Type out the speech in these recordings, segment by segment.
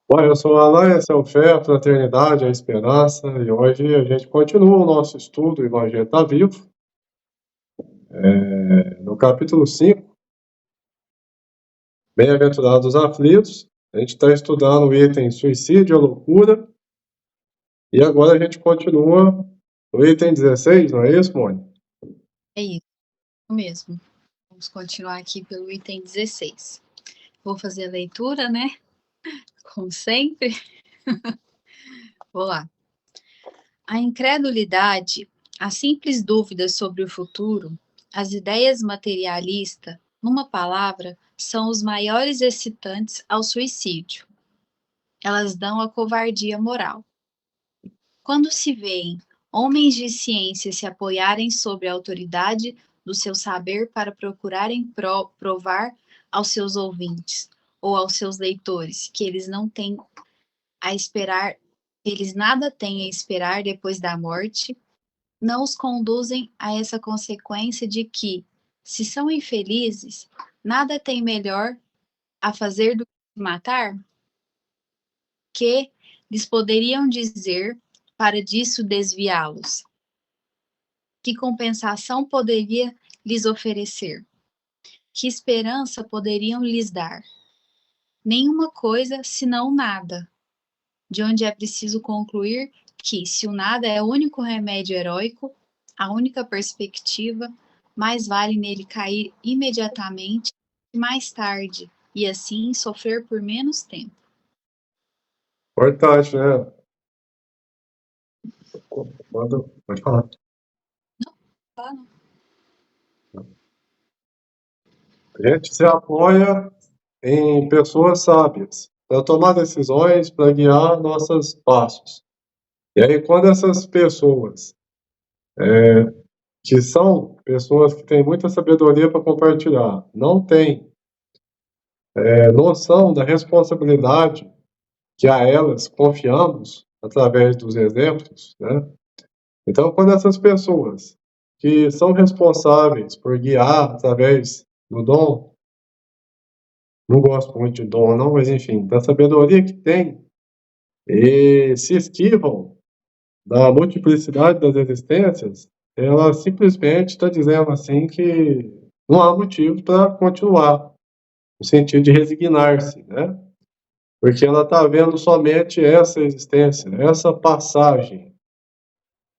Bom, eu sou o Alan, esse é o Fé, a Fraternidade, a Esperança, e hoje a gente continua o nosso estudo, o Evangelho está vivo, no capítulo 5, Bem-aventurados os aflitos. A gente está estudando o item suicídio, a loucura, e agora a gente continua no item 16, não é isso, Mônica? É isso mesmo. Vamos continuar aqui pelo item 16. Vou fazer a leitura, né? Como sempre. Vou lá. A incredulidade, as simples dúvidas sobre o futuro, as ideias materialistas, numa palavra, são os maiores excitantes ao suicídio. Elas dão a covardia moral. Quando se veem homens de ciência se apoiarem sobre a autoridade do seu saber para procurarem provar aos seus ouvintes ou aos seus leitores que eles não têm a esperar, eles nada têm a esperar depois da morte, não os conduzem a essa consequência de que, se são infelizes, nada tem melhor a fazer do que se matar? Que lhes poderiam dizer para disso desviá-los? Que compensação poderia lhes oferecer? Que esperança poderiam lhes dar? Nenhuma coisa, senão nada. De onde é preciso concluir que, se o nada é o único remédio heróico, a única perspectiva, mais vale nele cair imediatamente que mais tarde, e assim sofrer por menos tempo. Importante, né? Pode falar. Tá, não? A gente se apoia em pessoas sábias para tomar decisões, para guiar nossos passos. E aí, quando essas pessoas que são pessoas que têm muita sabedoria para compartilhar, não têm noção da responsabilidade que a elas confiamos através dos exemplos, né? Então, quando essas pessoas que são responsáveis por guiar através do dom, não gosto muito de dom, não, mas enfim, da sabedoria que tem, e se esquivam da multiplicidade das existências, ela simplesmente está dizendo assim que não há motivo para continuar, no sentido de resignar-se, né? Porque ela está vendo somente essa existência, essa passagem.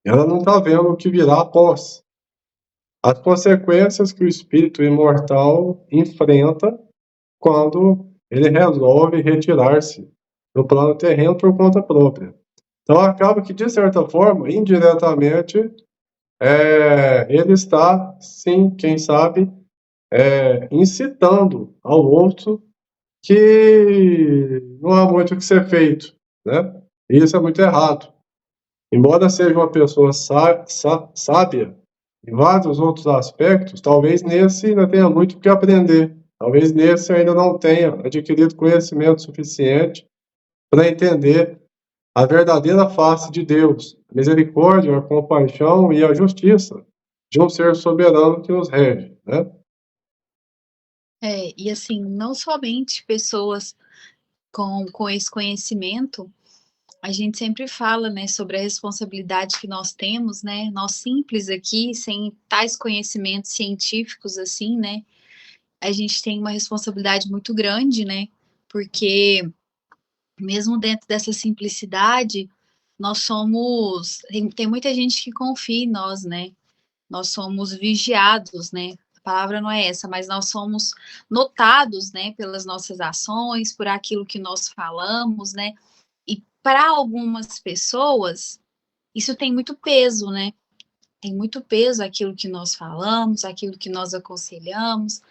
Ela não está vendo o que virá após. As consequências que o espírito imortal enfrenta quando ele resolve retirar-se do plano terreno por conta própria. Então acaba que, de certa forma, indiretamente, ele está, sim, quem sabe, incitando ao outro que não há muito o que ser feito, né? E isso é muito errado. Embora seja uma pessoa sábia em vários outros aspectos, talvez nesse ainda tenha muito o que aprender. Talvez nesse ainda não tenha adquirido conhecimento suficiente para entender a verdadeira face de Deus, a misericórdia, a compaixão e a justiça de um ser soberano que nos rege, né? E assim, não somente pessoas com esse conhecimento, a gente sempre fala, né, sobre a responsabilidade que nós temos, né, nós simples aqui, sem tais conhecimentos científicos assim, né, a gente tem uma responsabilidade muito grande, né, porque mesmo dentro dessa simplicidade, nós somos, tem muita gente que confia em nós, né, nós somos vigiados, né, a palavra não é essa, mas nós somos notados, né, pelas nossas ações, por aquilo que nós falamos, né, e para algumas pessoas, isso tem muito peso, né? Tem muito peso aquilo que nós falamos, aquilo que nós aconselhamos.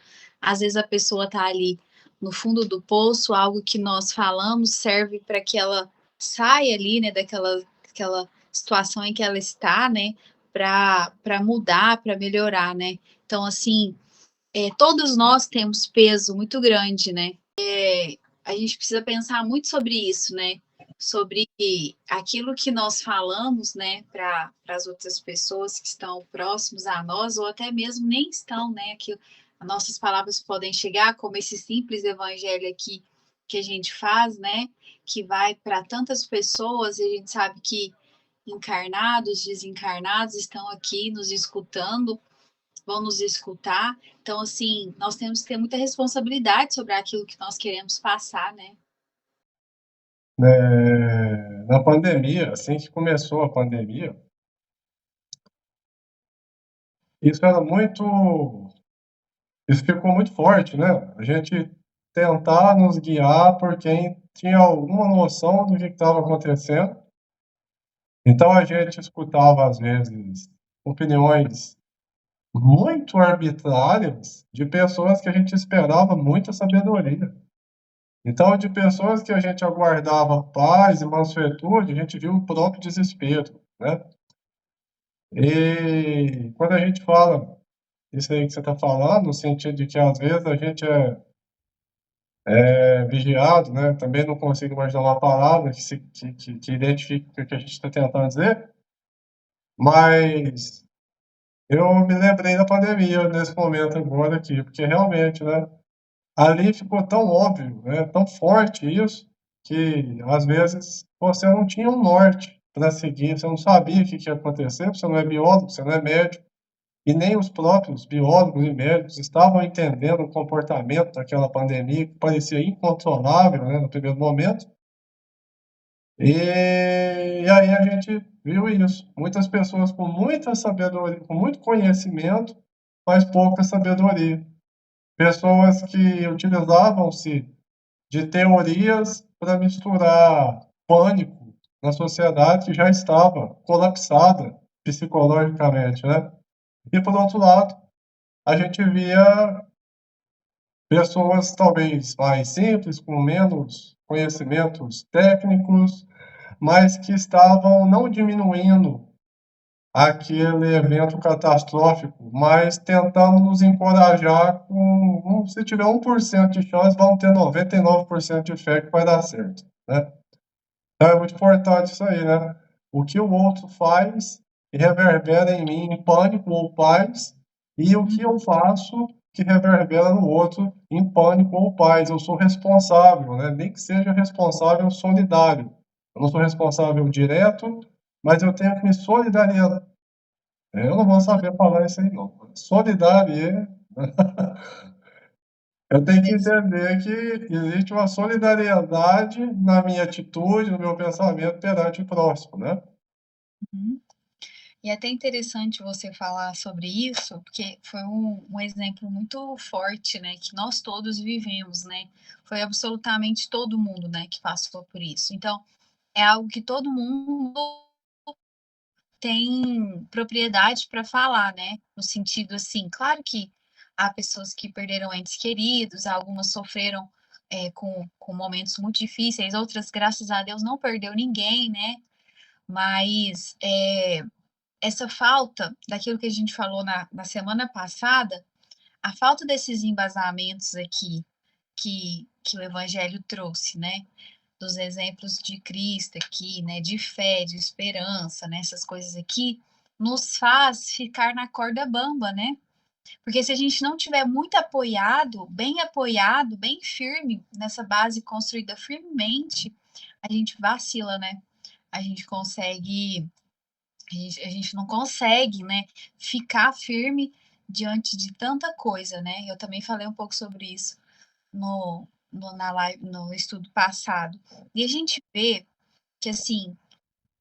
Às vezes a pessoa está ali no fundo do poço, algo que nós falamos serve para que ela saia ali, né, daquela situação em que ela está, né, para mudar, para melhorar, né? Então, assim, todos nós temos peso muito grande, né? A gente precisa pensar muito sobre isso, né? Sobre aquilo que nós falamos, né, para as outras pessoas que estão próximos a nós, ou até mesmo nem estão, né? Que nossas palavras podem chegar, como esse simples evangelho aqui que a gente faz, né? Que vai para tantas pessoas, e a gente sabe que encarnados, desencarnados estão aqui nos escutando, vão nos escutar. Então, assim, nós temos que ter muita responsabilidade sobre aquilo que nós queremos passar, né? Na pandemia, assim que começou a pandemia, isso era muito, isso ficou muito forte, né? A gente tentar nos guiar por quem tinha alguma noção do que estava acontecendo. Então a gente escutava às vezes opiniões muito arbitrárias de pessoas que a gente esperava muita sabedoria. Então, de pessoas que a gente aguardava paz e mansuetude, a gente viu o próprio desespero, né? E quando a gente fala isso aí que você está falando, no sentido de que às vezes a gente é vigiado, né? Também não consigo mais dar uma palavra que identifique o que a gente está tentando dizer, mas eu me lembrei da pandemia nesse momento agora aqui, porque realmente, né? Ali ficou tão óbvio, né? Tão forte isso, que às vezes você não tinha um norte para seguir, você não sabia o que ia acontecer, você não é biólogo, você não é médico, e nem os próprios biólogos e médicos estavam entendendo o comportamento daquela pandemia, que parecia incontrolável, né, no primeiro momento. E aí a gente viu isso. Muitas pessoas com muita sabedoria, com muito conhecimento, mas pouca sabedoria. Pessoas que utilizavam-se de teorias para misturar pânico na sociedade que já estava colapsada psicologicamente, né? E por outro lado, a gente via pessoas talvez mais simples, com menos conhecimentos técnicos, mas que estavam não diminuindo aquele evento catastrófico, mas tentando nos encorajar com, se tiver 1% de chance, vamos ter 99% de fé que vai dar certo, né? Então é muito importante isso aí, né? O que o outro faz reverbera em mim em pânico ou paz, e o que eu faço que reverbera no outro em pânico ou paz. Eu sou responsável, né? Nem que seja responsável solidário. Eu não sou responsável direto, mas eu tenho que me solidarizar. Eu não vou saber falar isso aí, não. Solidário. Eu tenho que entender que existe uma solidariedade na minha atitude, no meu pensamento perante o próximo, né? Uhum. E é até interessante você falar sobre isso, porque foi um exemplo muito forte, né, que nós todos vivemos, né? Foi absolutamente todo mundo, né, que passou por isso. Então, é algo que todo mundo tem propriedade para falar, né? No sentido assim, claro que há pessoas que perderam entes queridos, algumas sofreram com momentos muito difíceis, outras, graças a Deus, não perdeu ninguém, né? Mas essa falta daquilo que a gente falou na semana passada, a falta desses embasamentos aqui que o Evangelho trouxe, né? Dos exemplos de Cristo aqui, né? De fé, de esperança, né? Essas coisas aqui, nos faz ficar na corda bamba, né? Porque se a gente não tiver muito apoiado, bem firme, nessa base construída firmemente, a gente vacila, né? A gente consegue a gente não consegue, né, ficar firme diante de tanta coisa, né? Eu também falei um pouco sobre isso na live, no estudo passado. E a gente vê que, assim,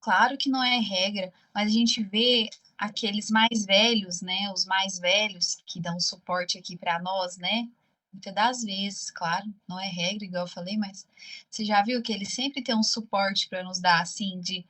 claro que não é regra, mas a gente vê aqueles mais velhos, né? Os mais velhos que dão suporte aqui para nós, né? Muitas das vezes, claro, não é regra, igual eu falei, mas você já viu que eles sempre têm um suporte para nos dar, assim, de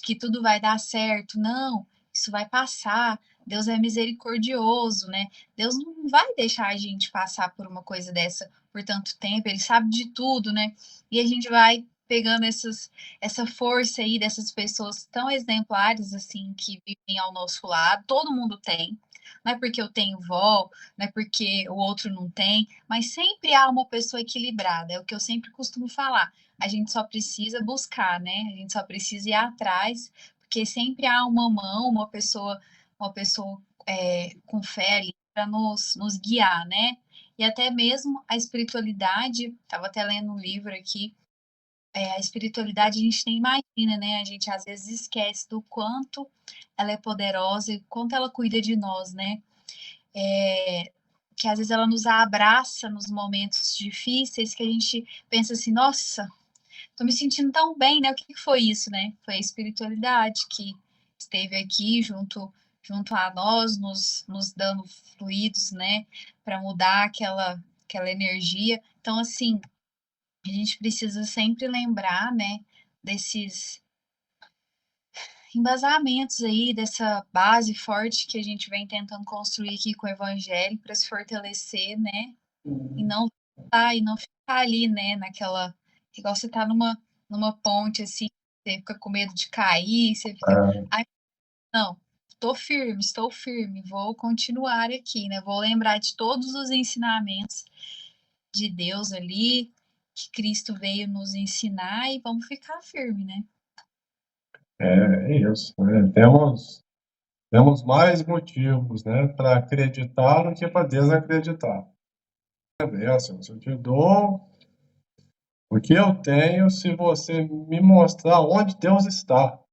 que tudo vai dar certo? Não, isso vai passar. Deus é misericordioso, né? Deus não vai deixar a gente passar por uma coisa dessa por tanto tempo, ele sabe de tudo, né? E a gente vai pegando essa força aí dessas pessoas tão exemplares assim que vivem ao nosso lado, todo mundo tem. Não é porque eu tenho vó, não é porque o outro não tem, mas sempre há uma pessoa equilibrada, é o que eu sempre costumo falar. A gente só precisa buscar, né? A gente só precisa ir atrás, porque sempre há uma mão, uma pessoa com fé ali para nos guiar, né? e até mesmo a espiritualidade, estava até lendo um livro aqui, a espiritualidade a gente nem imagina, né? A gente às vezes esquece do quanto ela é poderosa e quanto ela cuida de nós, né? Que às vezes ela nos abraça nos momentos difíceis que a gente pensa assim, nossa, tô me sentindo tão bem, né? O que foi isso, né? Foi a espiritualidade que esteve aqui junto a nós, nos dando fluidos, né? Para mudar aquela energia. Então, assim, a gente precisa sempre lembrar, né? Desses embasamentos aí, dessa base forte que a gente vem tentando construir aqui com o evangelho para se fortalecer, né? E não ficar ali, né, naquela, igual você tá numa ponte assim, você fica com medo de cair, você fica, ai, não, estou firme, vou continuar aqui, né? Vou lembrar de todos os ensinamentos de Deus ali, que Cristo veio nos ensinar e vamos ficar firme, né? É isso, né? Temos mais motivos, né, para acreditar do que para desacreditar. É assim, se eu te dou o que eu tenho, se você me mostrar onde Deus está.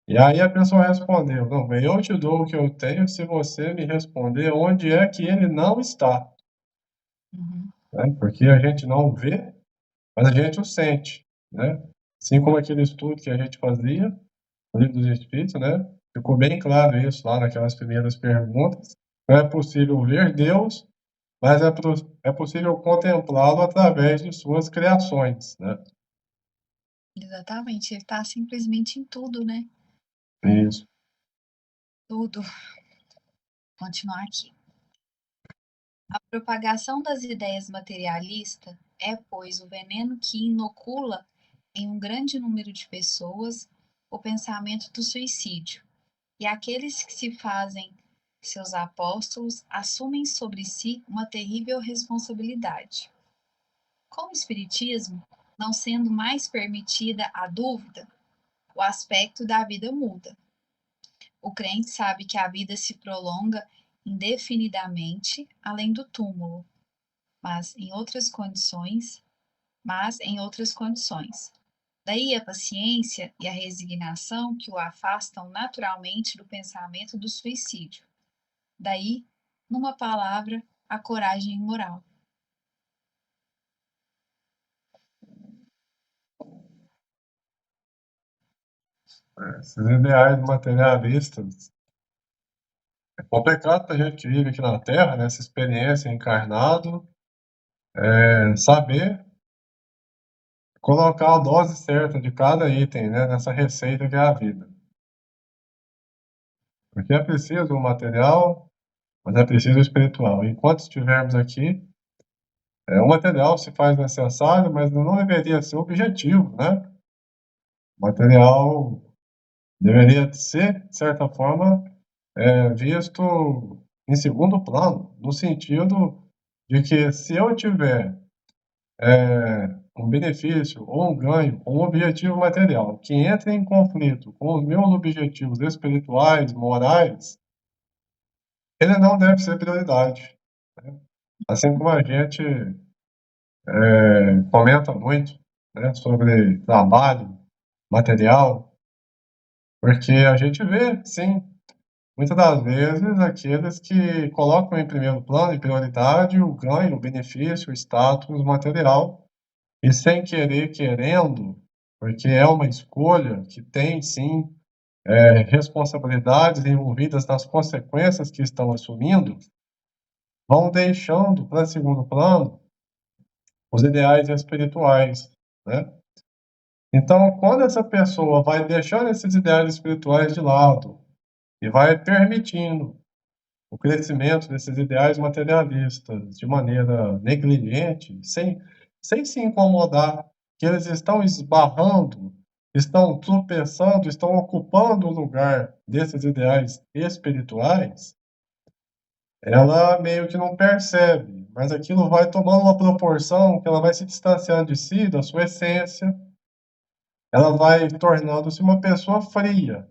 E aí a pessoa respondeu, não, eu te dou o que eu tenho se você me responder onde é que ele não está. Uhum. Né? Porque a gente não vê, mas a gente o sente, né? Assim como aquele estudo que a gente fazia, no Livro dos Espíritos, né? Ficou bem claro isso lá naquelas primeiras perguntas. Não é possível ver Deus, mas é possível contemplá-lo através de suas criações, né? Exatamente, ele está simplesmente em tudo, né? Isso. Tudo. Vou continuar aqui. A propagação das ideias materialistas é, pois, o veneno que inocula em um grande número de pessoas o pensamento do suicídio, e aqueles que se fazem seus apóstolos assumem sobre si uma terrível responsabilidade. Com o Espiritismo, não sendo mais permitida a dúvida, o aspecto da vida muda. O crente sabe que a vida se prolonga indefinidamente além do túmulo, mas em outras condições. Daí a paciência e a resignação que o afastam naturalmente do pensamento do suicídio. Daí, numa palavra, a coragem moral. Esses ideais materialistas. É complicado para a gente que vive aqui na Terra, nessa experiência encarnado, saber colocar a dose certa de cada item, né, nessa receita que é a vida. Porque é preciso o material, mas é preciso o espiritual. Enquanto estivermos aqui, o material se faz necessário, mas não deveria ser o objetivo, né? O material deveria ser, de certa forma, visto em segundo plano, no sentido de que se eu tiver um benefício ou um ganho, um objetivo material que entra em conflito com os meus objetivos espirituais, morais, ele não deve ser prioridade. Né? Assim como a gente comenta muito, né, sobre trabalho, material, porque a gente vê, sim, muitas das vezes aqueles que colocam em primeiro plano, em prioridade, o ganho, o benefício, o status material, e sem querer, querendo, porque é uma escolha que tem, sim, responsabilidades envolvidas nas consequências que estão assumindo, vão deixando para segundo plano os ideais espirituais, né? Então, quando essa pessoa vai deixando esses ideais espirituais de lado e vai permitindo o crescimento desses ideais materialistas de maneira negligente, sem se incomodar, que eles estão esbarrando, estão tropeçando, estão ocupando o lugar desses ideais espirituais, ela meio que não percebe, mas aquilo vai tomando uma proporção que ela vai se distanciando de si, da sua essência, ela vai tornando-se uma pessoa fria.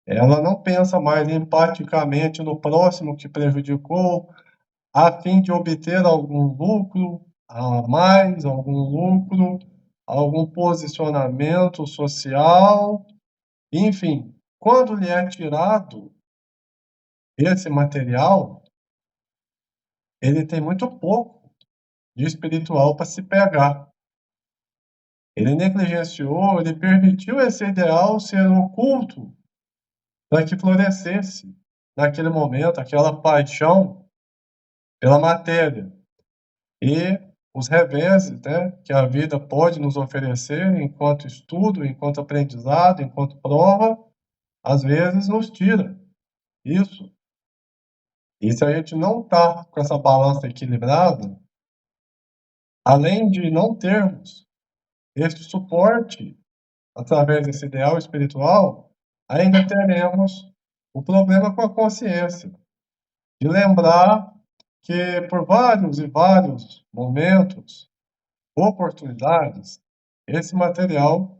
Ela não pensa mais empaticamente no próximo que prejudicou, a fim de obter algum lucro a mais, algum lucro, algum posicionamento social, enfim. Quando lhe é tirado esse material, ele tem muito pouco de espiritual para se pegar. Ele negligenciou, ele permitiu esse ideal ser oculto para que florescesse naquele momento aquela paixão pela matéria. E os reveses, né, que a vida pode nos oferecer enquanto estudo, enquanto aprendizado, enquanto prova, às vezes nos tira isso. E se a gente não está com essa balança equilibrada, além de não termos este suporte através desse ideal espiritual, ainda teremos o problema com a consciência, de lembrar que por vários e vários momentos, oportunidades, esse material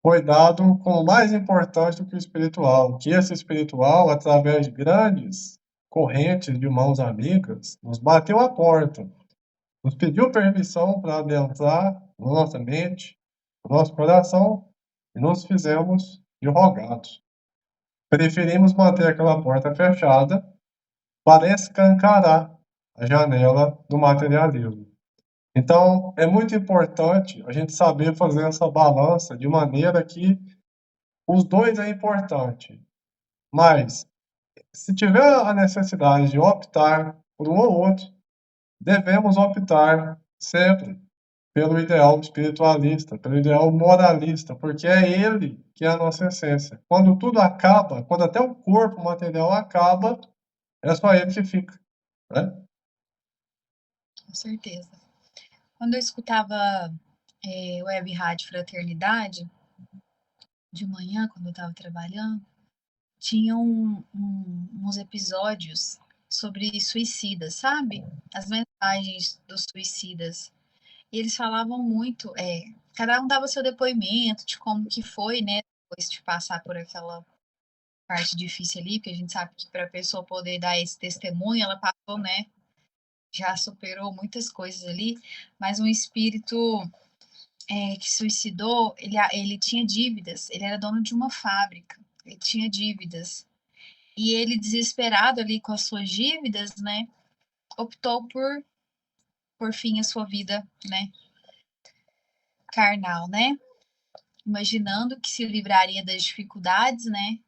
foi dado como mais importante do que o espiritual, que esse espiritual, através de grandes correntes de mãos amigas, nos bateu à porta, nos pediu permissão para adentrar na nossa mente, no nosso coração, e nos fizemos de rogados. Preferimos manter aquela porta fechada para escancarar a janela do materialismo. Então, é muito importante a gente saber fazer essa balança de maneira que os dois é importante, mas se tiver a necessidade de optar por um ou outro, devemos optar sempre pelo ideal espiritualista, pelo ideal moralista, porque é ele que é a nossa essência. Quando tudo acaba, quando até o corpo material acaba, é só ele que fica, né? Com certeza. Quando eu escutava Web Rádio Fraternidade, de manhã, quando eu estava trabalhando, tinha uns episódios sobre suicidas, sabe? As mensagens dos suicidas. E eles falavam muito, cada um dava seu depoimento de como que foi, né? Depois de passar por aquela parte difícil ali, porque a gente sabe que para a pessoa poder dar esse testemunho, ela passou, né? Já superou muitas coisas ali, mas um espírito que suicidou, ele tinha dívidas, ele era dono de uma fábrica, ele tinha dívidas. E ele, desesperado ali com as suas dívidas, né, optou por fim a sua vida, né, carnal, né, imaginando que se livraria das dificuldades, né,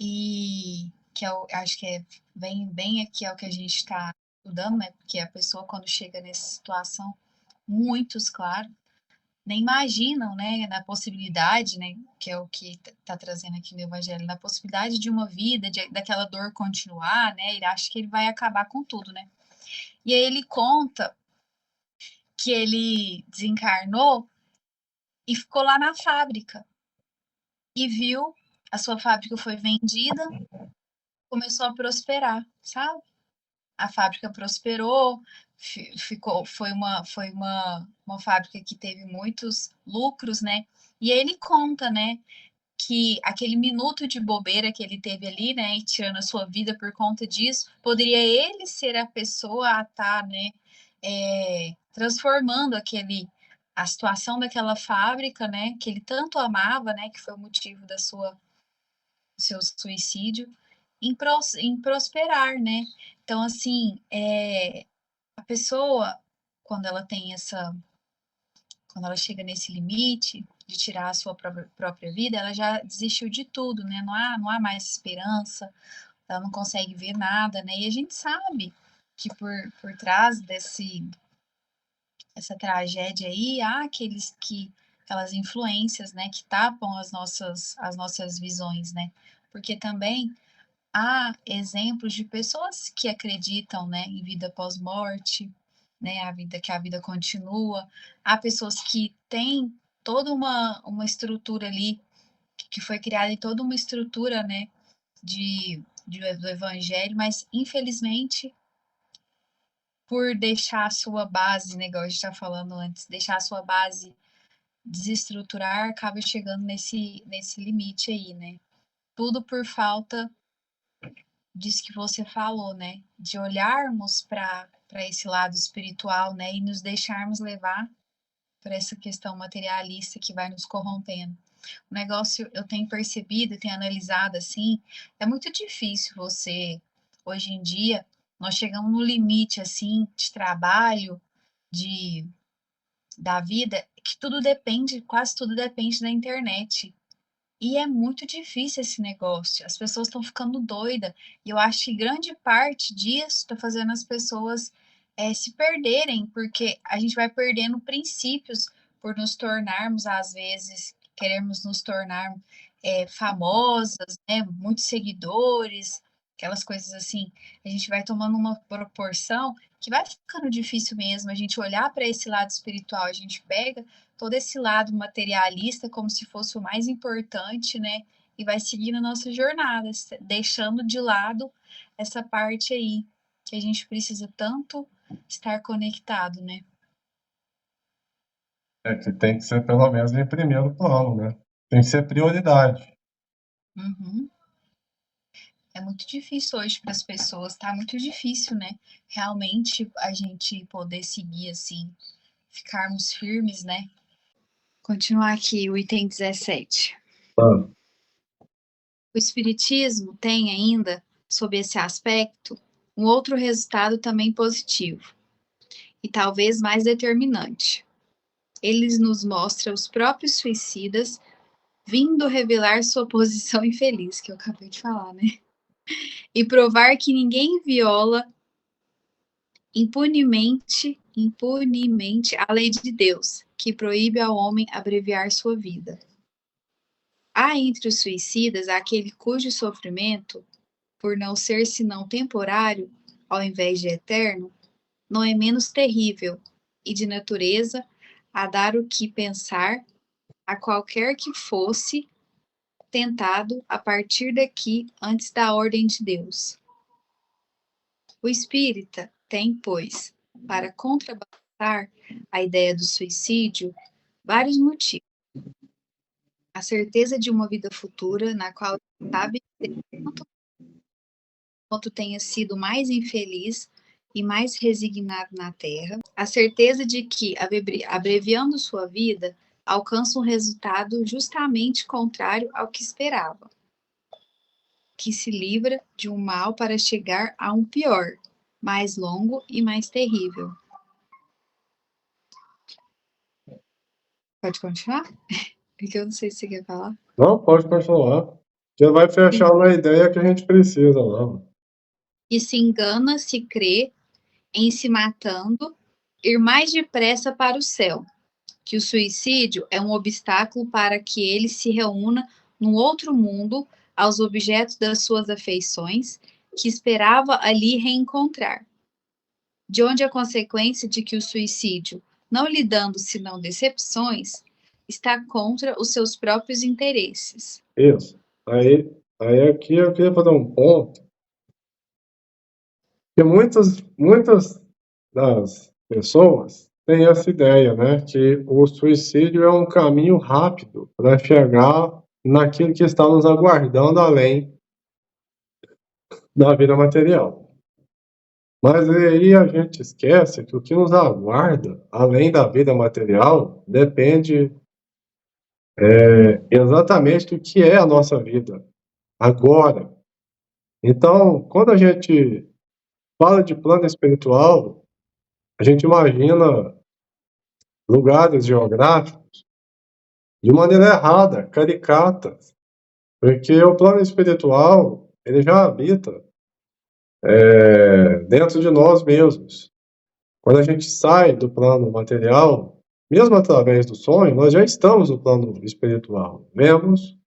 e que eu acho que bem aqui é o que a gente está estudando, né, porque a pessoa quando chega nessa situação, muitos, claro, nem imaginam, né, na possibilidade, né, que é o que está trazendo aqui no Evangelho, na possibilidade de uma vida, daquela dor continuar, né, ele acha que ele vai acabar com tudo, né. E aí ele conta que ele desencarnou e ficou lá na fábrica e viu a sua fábrica foi vendida, começou a prosperar, sabe? A fábrica prosperou, foi uma fábrica que teve muitos lucros, né? E ele conta, né, que aquele minuto de bobeira que ele teve ali, né, e tirando a sua vida por conta disso, poderia ele ser a pessoa a estar, né, transformando a situação daquela fábrica, né, que ele tanto amava, né, que foi o motivo do seu suicídio, em prosperar, né? Então, assim, a pessoa, quando ela tem quando ela chega nesse limite de tirar a sua própria vida, ela já desistiu de tudo, né? Não há mais esperança, ela não consegue ver nada, né? E a gente sabe que por trás essa tragédia aí, há aquelas influências, né, que tapam as nossas visões, né? Porque também há exemplos de pessoas que acreditam, né, em vida pós-morte, né, que a vida continua. Há pessoas que têm toda uma estrutura ali, que foi criada em toda uma estrutura, né, do evangelho, mas infelizmente por deixar a sua base, né, igual a gente está falando antes, deixar a sua base desestruturar, acaba chegando nesse limite aí, né? Tudo por falta disso que você falou, né? De olharmos para esse lado espiritual, né? E nos deixarmos levar por essa questão materialista que vai nos corrompendo. O negócio, eu tenho percebido e tenho analisado assim, é muito difícil você, hoje em dia, nós chegamos no limite assim de trabalho, da vida, que tudo depende, quase tudo depende da internet. E é muito difícil esse negócio. As pessoas estão ficando doidas. E eu acho que grande parte disso está fazendo as pessoas se perderem, porque a gente vai perdendo princípios por nos tornarmos, às vezes, queremos nos tornar famosas, né? Muitos seguidores, aquelas coisas assim. A gente vai tomando uma proporção que vai ficando difícil mesmo a gente olhar para esse lado espiritual. A gente pega todo esse lado materialista como se fosse o mais importante, né? E vai seguindo a nossa jornada, deixando de lado essa parte aí que a gente precisa tanto estar conectado, né? Que tem que ser pelo menos em primeiro plano, né? Tem que ser prioridade. Uhum. É muito difícil hoje para as pessoas, tá muito difícil, né? Realmente a gente poder seguir assim, ficarmos firmes, né? Continuar aqui, o item 17. Ah. O Espiritismo tem ainda, sob esse aspecto, um outro resultado também positivo, e talvez mais determinante. Ele nos mostra os próprios suicidas vindo revelar sua posição infeliz, que eu acabei de falar, né? E provar que ninguém viola impunemente a lei de Deus, que proíbe ao homem abreviar sua vida. Há entre os suicidas aquele cujo sofrimento, por não ser senão temporário, ao invés de eterno, não é menos terrível, e de natureza a dar o que pensar a qualquer que fosse tentado a partir daqui antes da ordem de Deus. O espírita tem, pois, para contrabalançar a ideia do suicídio, vários motivos. A certeza de uma vida futura na qual sabe quanto tenha sido mais infeliz e mais resignado na terra, a certeza de que, abreviando sua vida, alcança um resultado justamente contrário ao que esperava, que se livra de um mal para chegar a um pior, mais longo e mais terrível. Pode continuar? Porque eu não sei se você quer falar. Não, pode continuar. Já vai fechar na ideia que a gente precisa lá. E se engana, se crê em se matando, ir mais depressa para o céu, que o suicídio é um obstáculo para que ele se reúna num outro mundo aos objetos das suas afeições, que esperava ali reencontrar. De onde a consequência de que o suicídio, não lhe dando senão decepções, está contra os seus próprios interesses. Isso. Aí aqui eu queria fazer um ponto, que muitas das pessoas têm essa ideia, né, que o suicídio é um caminho rápido para chegar naquilo que está nos aguardando além da vida material. Mas aí a gente esquece que o que nos aguarda além da vida material depende exatamente do que é a nossa vida agora. Então, quando a gente fala de plano espiritual, a gente imagina lugares geográficos de maneira errada, caricata, porque o plano espiritual ele já habita dentro de nós mesmos. Quando a gente sai do plano material, mesmo através do sonho, nós já estamos no plano espiritual. Vemos,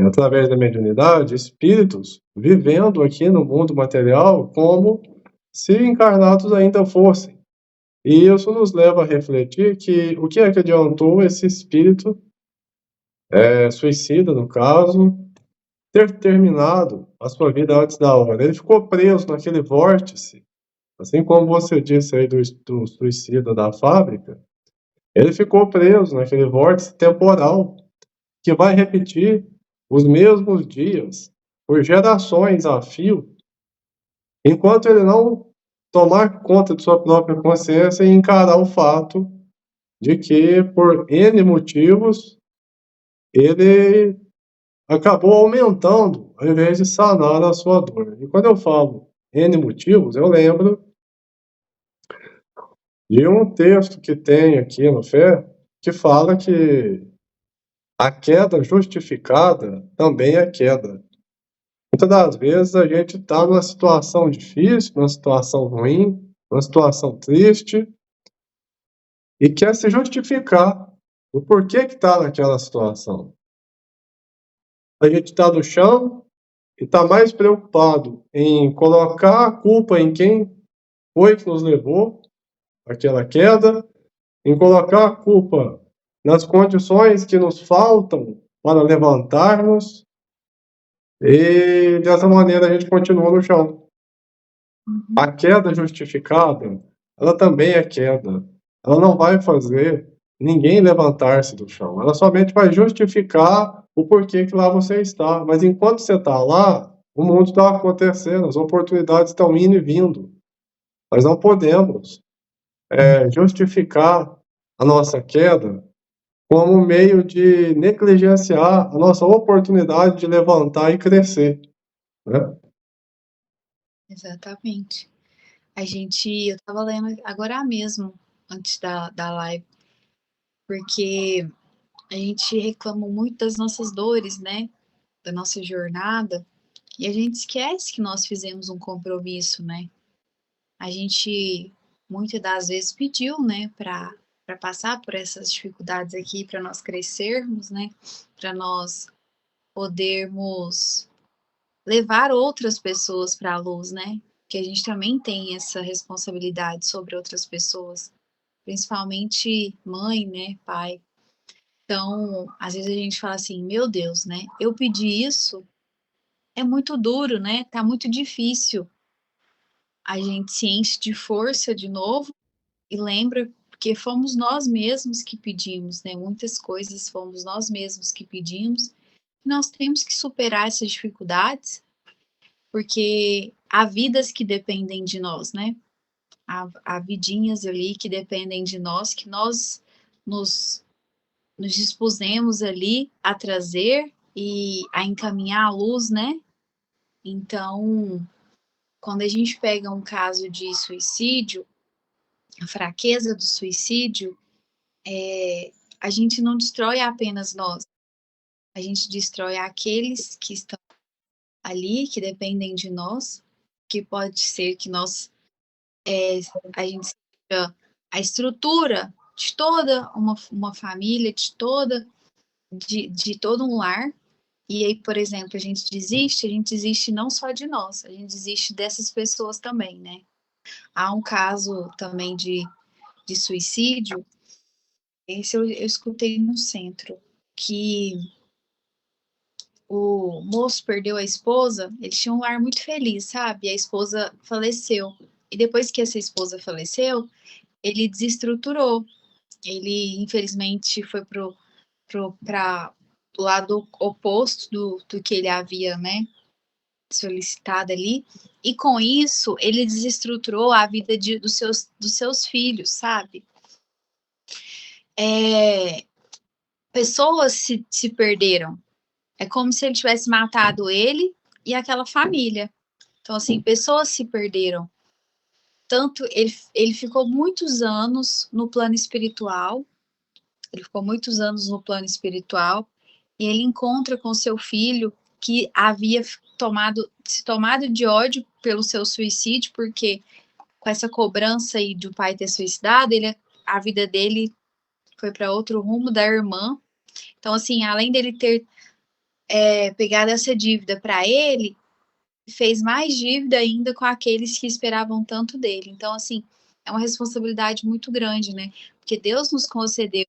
através da mediunidade, espíritos vivendo aqui no mundo material como se encarnados ainda fossem. E isso nos leva a refletir que o que é que adiantou esse espírito suicida, no caso, ter terminado a sua vida antes da hora. Ele ficou preso naquele vórtice, assim como você disse aí do suicida da fábrica, ele ficou preso naquele vórtice temporal, que vai repetir os mesmos dias, por gerações a fio, enquanto ele não tomar conta de sua própria consciência e encarar o fato de que, por N motivos, ele acabou aumentando ao invés de sanar a sua dor. E quando eu falo N motivos, eu lembro de um texto que tem aqui no Fé, que fala que a queda justificada também é queda. Muitas das vezes a gente está numa situação difícil, numa situação ruim, numa situação triste, e quer se justificar o porquê que está naquela situação. A gente está no chão e está mais preocupado em colocar a culpa em quem foi que nos levou àquela queda, em colocar a culpa nas condições que nos faltam para levantarmos, e dessa maneira a gente continua no chão. A queda justificada, ela também é queda. Ela não vai fazer ninguém levantar-se do chão. Ela somente vai justificar o porquê que lá você está. Mas enquanto você está lá, o mundo está acontecendo, as oportunidades estão indo e vindo. Nós não podemos justificar a nossa queda como meio de negligenciar a nossa oportunidade de levantar e crescer, né? Exatamente. Eu estava lendo agora mesmo, antes da live, porque a gente reclama muito das nossas dores, né? Da nossa jornada, e a gente esquece que nós fizemos um compromisso, né? A gente muitas das vezes pediu, né, para passar por essas dificuldades aqui, para nós crescermos, né? Para nós podermos levar outras pessoas para a luz, né? Que a gente também tem essa responsabilidade sobre outras pessoas, principalmente mãe, né, pai. Então, às vezes a gente fala assim, meu Deus, né? Eu pedi isso, é muito duro, né? Tá muito difícil. A gente se enche de força de novo e lembra que fomos nós mesmos que pedimos, né? Muitas coisas fomos nós mesmos que pedimos. Nós temos que superar essas dificuldades, porque há vidas que dependem de nós, né? Há vidinhas ali que dependem de nós, que nós nos, nos dispusemos ali a trazer e a encaminhar a luz, né? Então, quando a gente pega um caso de suicídio, a fraqueza do suicídio, a gente não destrói apenas nós, a gente destrói aqueles que estão ali, que dependem de nós, que pode ser que a gente seja a estrutura de toda uma família, de todo um lar. E aí, por exemplo, a gente desiste não só de nós, a gente desiste dessas pessoas também, né? Há um caso também de suicídio, esse eu escutei no centro, que o moço perdeu a esposa, eles tinham um lar muito feliz, sabe? E a esposa faleceu. E depois que essa esposa faleceu, ele desestruturou. Ele, infelizmente, foi para o lado oposto do que ele havia, né, solicitado ali. E com isso, ele desestruturou a vida dos seus filhos, sabe? Pessoas se perderam. É como se ele tivesse matado ele e aquela família. Então, assim, pessoas se perderam. Tanto ele ficou muitos anos no plano espiritual, ele ficou muitos anos no plano espiritual, e ele encontra com seu filho que havia se tomado de ódio pelo seu suicídio, porque com essa cobrança aí do pai ter suicidado, a vida dele foi para outro rumo, da irmã. Então, assim, além dele ter pegado essa dívida para ele, fez mais dívida ainda com aqueles que esperavam tanto dele. Então, assim, é uma responsabilidade muito grande, né? Porque Deus nos concedeu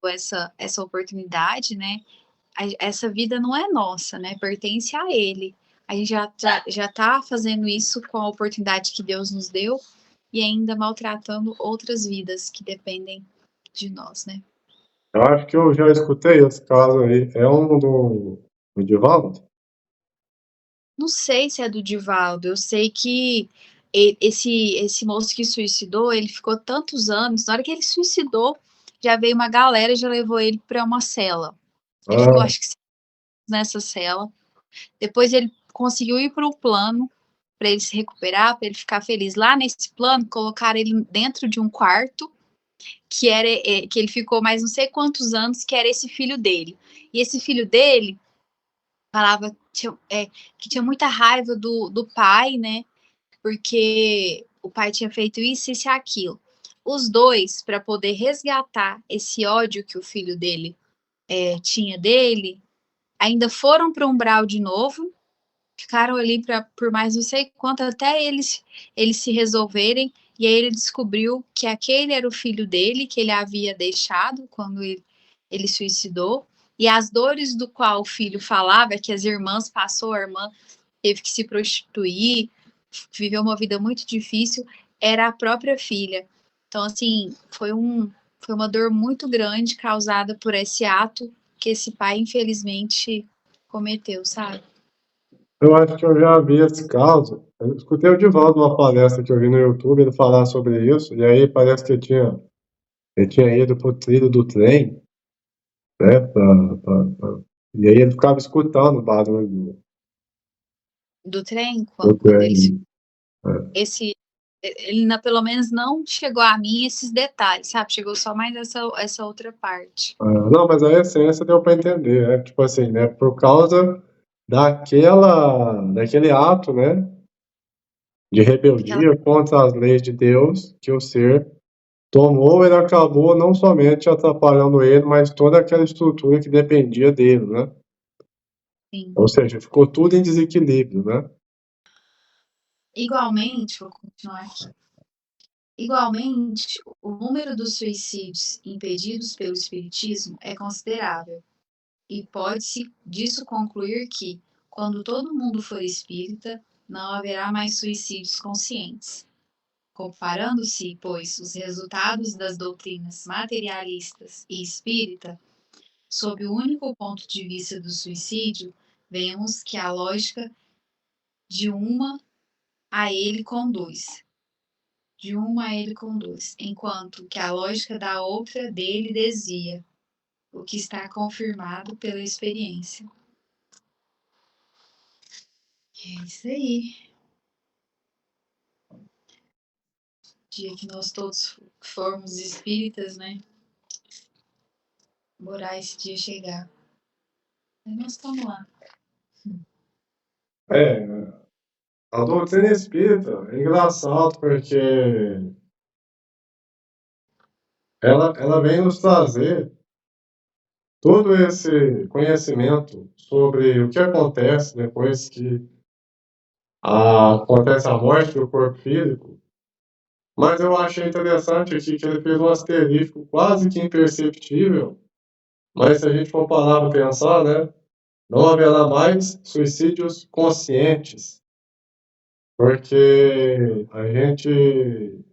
essa oportunidade, né? Essa vida não é nossa, né? Pertence a Ele. A gente já tá fazendo isso com a oportunidade que Deus nos deu e ainda maltratando outras vidas que dependem de nós, né? Eu acho que eu já escutei esse caso aí. É um do Divaldo? Não sei se é do Divaldo, eu sei que esse moço que suicidou, ele ficou tantos anos, na hora que ele suicidou, já veio uma galera e já levou ele para uma cela. Ele ficou, Ah, acho que, nessa cela. Depois ele conseguiu ir para um plano para ele se recuperar, para ele ficar feliz. Lá nesse plano, colocaram ele dentro de um quarto que ele ficou mais não sei quantos anos, que era esse filho dele. E esse filho dele falava que tinha muita raiva do pai, né? Porque o pai tinha feito isso e aquilo. Os dois, para poder resgatar esse ódio que o filho dele tinha dele, ainda foram para o umbral de novo, ficaram ali por mais não sei quanto, até eles se resolverem, e aí ele descobriu que aquele era o filho dele, que ele havia deixado quando ele suicidou, e as dores do qual o filho falava, que as irmãs passou, a irmã teve que se prostituir, viveu uma vida muito difícil, era a própria filha. Então, assim, foi uma dor muito grande causada por esse ato que esse pai, infelizmente, cometeu, sabe? eu acho que eu já vi esse caso. Eu escutei o Divaldo numa palestra que eu vi no YouTube, ele falar sobre isso, e aí parece que ele tinha ido pro trilho do trem, né? E aí ele ficava escutando o barulho Do trem, do quando ele trem. É. ele pelo menos não chegou a mim esses detalhes, sabe? Chegou só mais essa outra parte. Não, mas a essência deu para entender, né? Tipo assim, né? Por causa daquele ato, né? De Aquela, rebeldia contra as leis de Deus que o ser tomou, ele acabou não somente atrapalhando ele, mas toda aquela estrutura que dependia dele, né? assim, Ou seja, ficou tudo em desequilíbrio, né? igualmente, vou continuar aqui. Igualmente, o número dos suicídios impedidos pelo espiritismo é considerável, e pode-se disso concluir que, quando todo mundo for espírita, não haverá mais suicídios conscientes. Comparando-se, pois, os resultados das doutrinas materialistas e espírita, sob o único ponto de vista do suicídio, vemos que a lógica de uma a ele conduz, enquanto que a lógica da outra dele desvia, o que está confirmado pela experiência. É isso aí. Dia que nós todos formos espíritas, né? Morar esse dia chegar. Mas nós estamos lá. É, a doutrina espírita é engraçado porque ela vem nos trazer todo esse conhecimento sobre o que acontece depois que acontece a morte do corpo físico. Mas eu achei interessante aqui que ele fez um asterisco quase que imperceptível, mas se a gente for parar para pensar, né, não haverá mais suicídios conscientes, porque a gente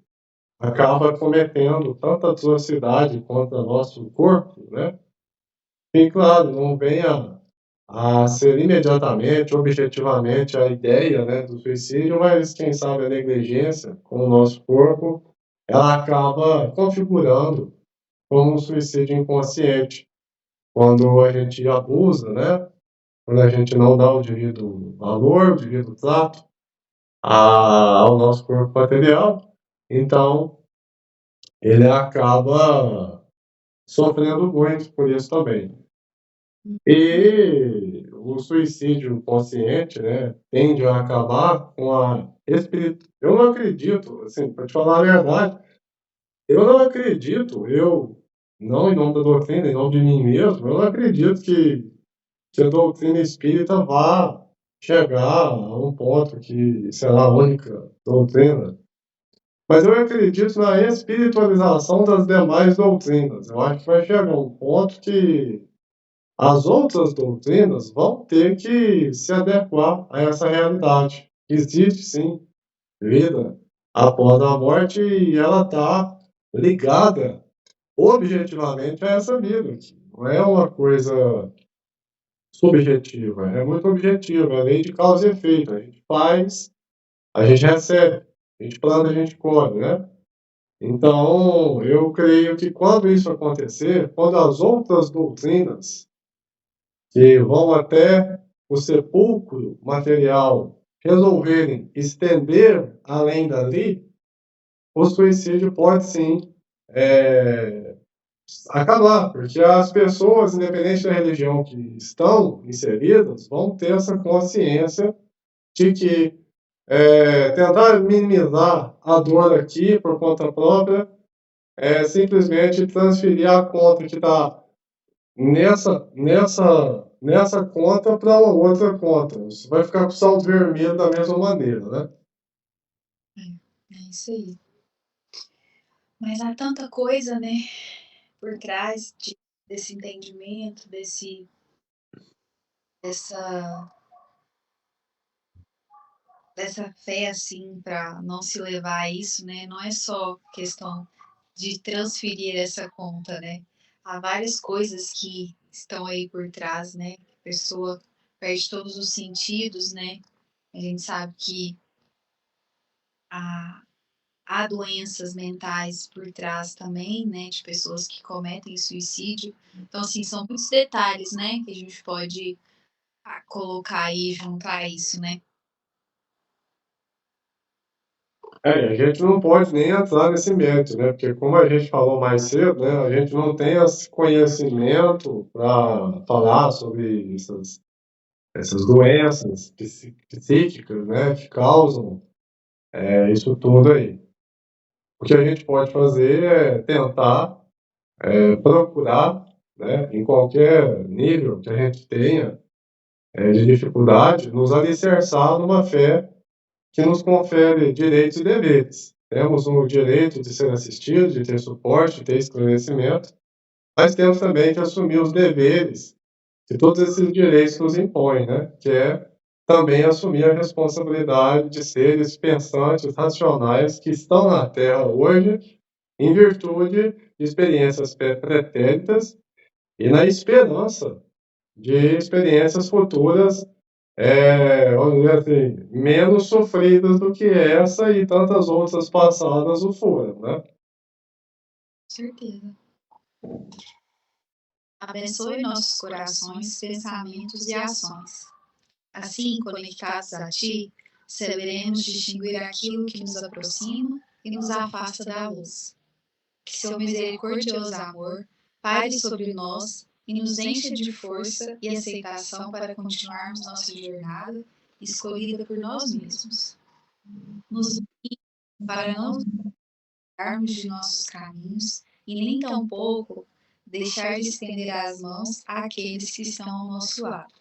acaba cometendo tanta atrocidade contra nosso corpo, né? E claro, não venha a ser imediatamente, objetivamente a ideia, né, do suicídio, mas quem sabe a negligência com o nosso corpo, ela acaba configurando como um suicídio inconsciente, quando a gente abusa, né, quando a gente não dá o devido valor, o devido trato ao nosso corpo material, então ele acaba sofrendo muito por isso também. E o suicídio consciente, né, tende a acabar com a espírito. Eu não acredito, assim, para te falar a verdade, eu não acredito, eu, não em nome da doutrina, em nome de mim mesmo, eu não acredito que a doutrina espírita vá chegar a um ponto que será a única doutrina. Mas eu acredito na espiritualização das demais doutrinas. Eu acho que vai chegar um ponto que as outras doutrinas vão ter que se adequar a essa realidade. Existe, sim, vida após a morte e ela está ligada objetivamente a essa vida. Não é uma coisa subjetiva, é muito objetiva, é lei de causa e efeito. A gente faz, a gente recebe, a gente planta, a gente colhe, né? Então, eu creio que quando isso acontecer, quando as outras doutrinas que vão até o sepulcro material resolverem estender além dali, o suicídio pode sim acabar, porque as pessoas, independente da religião que estão inseridas, vão ter essa consciência de que tentar minimizar a dor aqui por conta própria é simplesmente transferir a conta que está nessa conta para uma outra conta. Você vai ficar com saldo vermelho da mesma maneira, né? É isso aí. Mas há tanta coisa, né, por trás desse entendimento, dessa fé, assim, para não se levar a isso, né? Não é só questão de transferir essa conta, né? Há várias coisas que estão aí por trás, né? A pessoa perde todos os sentidos, né? A gente sabe que há, há doenças mentais por trás também, né? De pessoas que cometem suicídio. Então, assim, são muitos detalhes, né? Que a gente pode colocar aí junto a isso, né? A gente não pode nem entrar nesse mérito, né? Porque como a gente falou mais cedo, né? A gente não tem esse conhecimento para falar sobre essas doenças psíquicas, né? Que causam isso tudo aí. O que a gente pode fazer é tentar procurar, né? Em qualquer nível que a gente tenha de dificuldade, nos alicerçar numa fé que nos confere direitos e deveres. Temos o direito de ser assistido, de ter suporte, de ter esclarecimento, mas temos também que assumir os deveres que todos esses direitos nos impõem, né? Que é também assumir a responsabilidade de seres pensantes, racionais, que estão na Terra hoje em virtude de experiências pretéritas e na esperança de experiências futuras vamos dizer assim, menos sofridas do que essa e tantas outras passadas o foram, né? Certeza. Abençoe nossos corações, pensamentos e ações. Assim, conectados a Ti, saberemos distinguir aquilo que nos aproxima e nos afasta da luz. Que Seu misericordioso amor paire sobre nós e nos encha de força e aceitação para continuarmos nossa jornada escolhida por nós mesmos. Nos guie para não desviarmos de nossos caminhos e nem tampouco deixar de estender as mãos àqueles que estão ao nosso lado.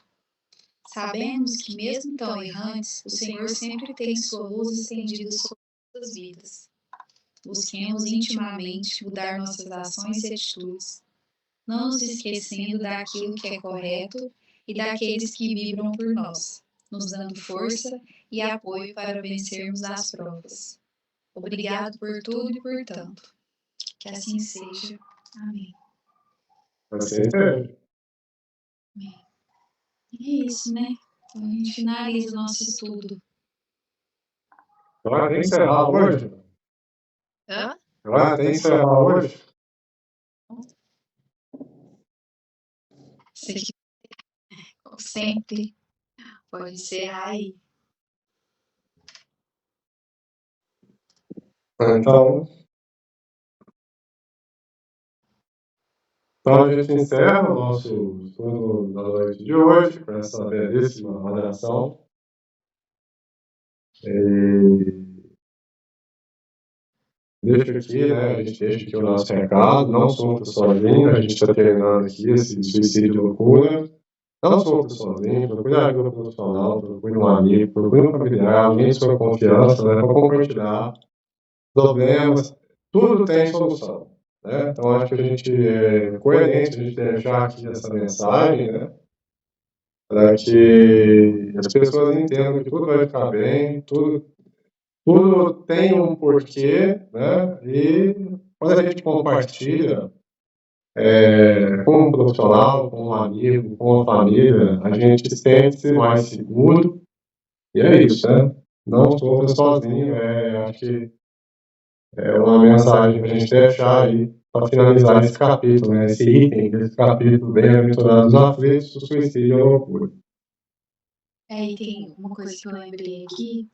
Sabemos que, mesmo tão errantes, o Senhor sempre tem sua luz estendida sobre nossas vidas. Busquemos intimamente mudar nossas ações e atitudes, não nos esquecendo daquilo que é correto e daqueles que vibram por nós, nos dando força e apoio para vencermos as provas. Obrigado por tudo e por tanto. Que assim seja. Amém. Assim é. E é isso, né? Então a gente finaliza o nosso estudo. Agora tem que encerrar hoje? Hã? Agora tem que encerrar hoje? Como sempre, pode encerrar aí. Então a gente encerra o nosso estudo da noite de hoje com essa belíssima oração. Deixa aqui, né? A gente deixa aqui o nosso recado. Não sofra sozinho. A gente está treinando aqui esse suicídio de loucura. Não sofra sozinho. Procure ajuda profissional, procure um amigo, procure um familiar, alguém de sua confiança, né? Para compartilhar problemas. Tudo tem solução, né? Então acho que a gente é coerente a gente deixar aqui essa mensagem, né? Para que as pessoas entendam que tudo vai ficar bem, tudo tem um porquê, né? E quando a gente compartilha com um profissional, com um amigo, com a família, a gente sente-se mais seguro. E é isso, né? Não sofra sozinho. Acho que é uma mensagem para a gente deixar aí, para finalizar esse capítulo, né? Esse item desse capítulo, bem-aventurados os aflitos, o suicídio e a loucura. E tem uma coisa que eu lembrei aqui,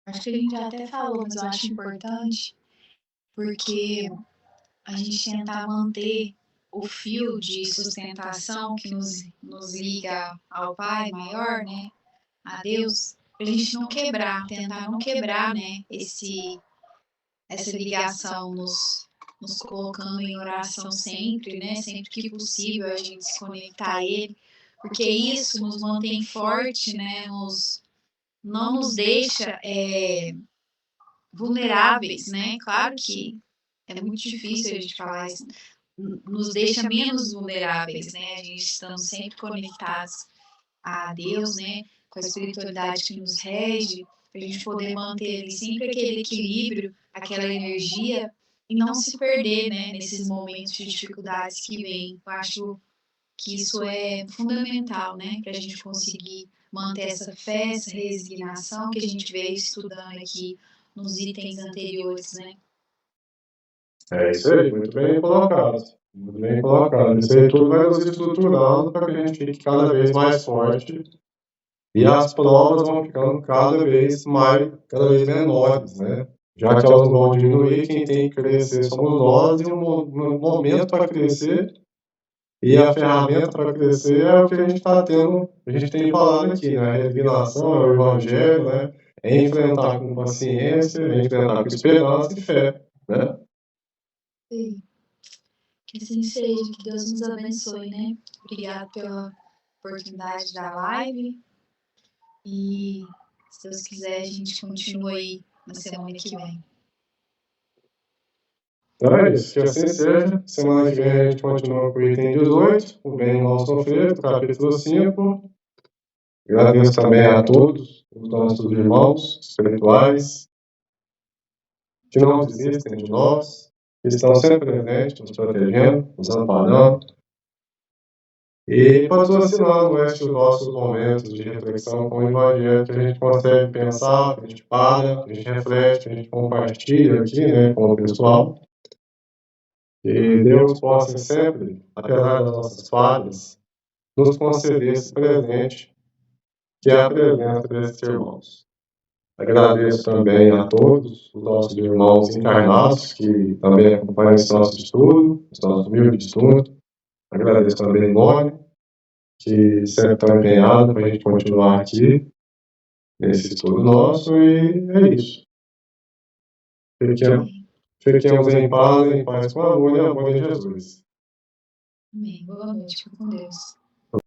acho que a gente já até falou, mas eu acho importante, porque a gente tentar manter o fio de sustentação que nos liga ao Pai maior, né, a Deus, para a gente não quebrar, tentar não quebrar, né, essa ligação, nos colocando em oração sempre, né, sempre que possível a gente se conectar a Ele, porque isso nos mantém forte, né, não nos deixa vulneráveis, né? Claro que é muito difícil a gente falar isso, nos deixa menos vulneráveis, né? A gente estando sempre conectados a Deus, né? Com a espiritualidade que nos rege, para a gente poder manter ali sempre aquele equilíbrio, aquela energia e não se perder, né? Nesses momentos de dificuldades que vêm. Eu acho que isso é fundamental, né? Para a gente conseguir manter essa fé, essa resignação que a gente veio estudando aqui nos itens anteriores, né? É isso aí, muito bem colocado. Muito bem colocado. Isso aí tudo vai nos estruturando para que a gente fique cada vez mais forte e as provas vão ficando cada vez menores, né? Já que elas não vão diminuir, quem tem que crescer somos nós e um momento para crescer e a ferramenta para crescer é o que a gente está tendo, a gente tem falado aqui, né? A resignação, é o evangelho, né? É enfrentar com paciência, é enfrentar com esperança e fé, né? Sim. Que assim seja, que Deus nos abençoe, né? Obrigado pela oportunidade da live e se Deus quiser a gente continua aí na semana que vem. Então é isso, que assim seja. Semana que vem a gente continua com o item 18, o bem e o mal sofrer, capítulo 5. Agradeço também a todos os nossos irmãos espirituais que não desistem de nós, que estão sempre presentes, nos protegendo, nos amparando e patrocinando estes nossos momentos de reflexão com o Evangelho, que a gente consegue pensar, que a gente para, que a gente reflete, que a gente compartilha aqui, né, com o pessoal. Que Deus possa sempre, apesar das nossas falhas, nos conceder esse presente, que é a presença desses irmãos. Agradeço também a todos os nossos irmãos encarnados que também acompanham esse nosso estudo, esse nosso humilde estudo. Agradeço também o Nome, que sempre está empenhado para a gente continuar aqui nesse estudo nosso, e é isso. Fiquemos em paz com amor e amor em Jesus. Amém. Boa noite, fique com Deus.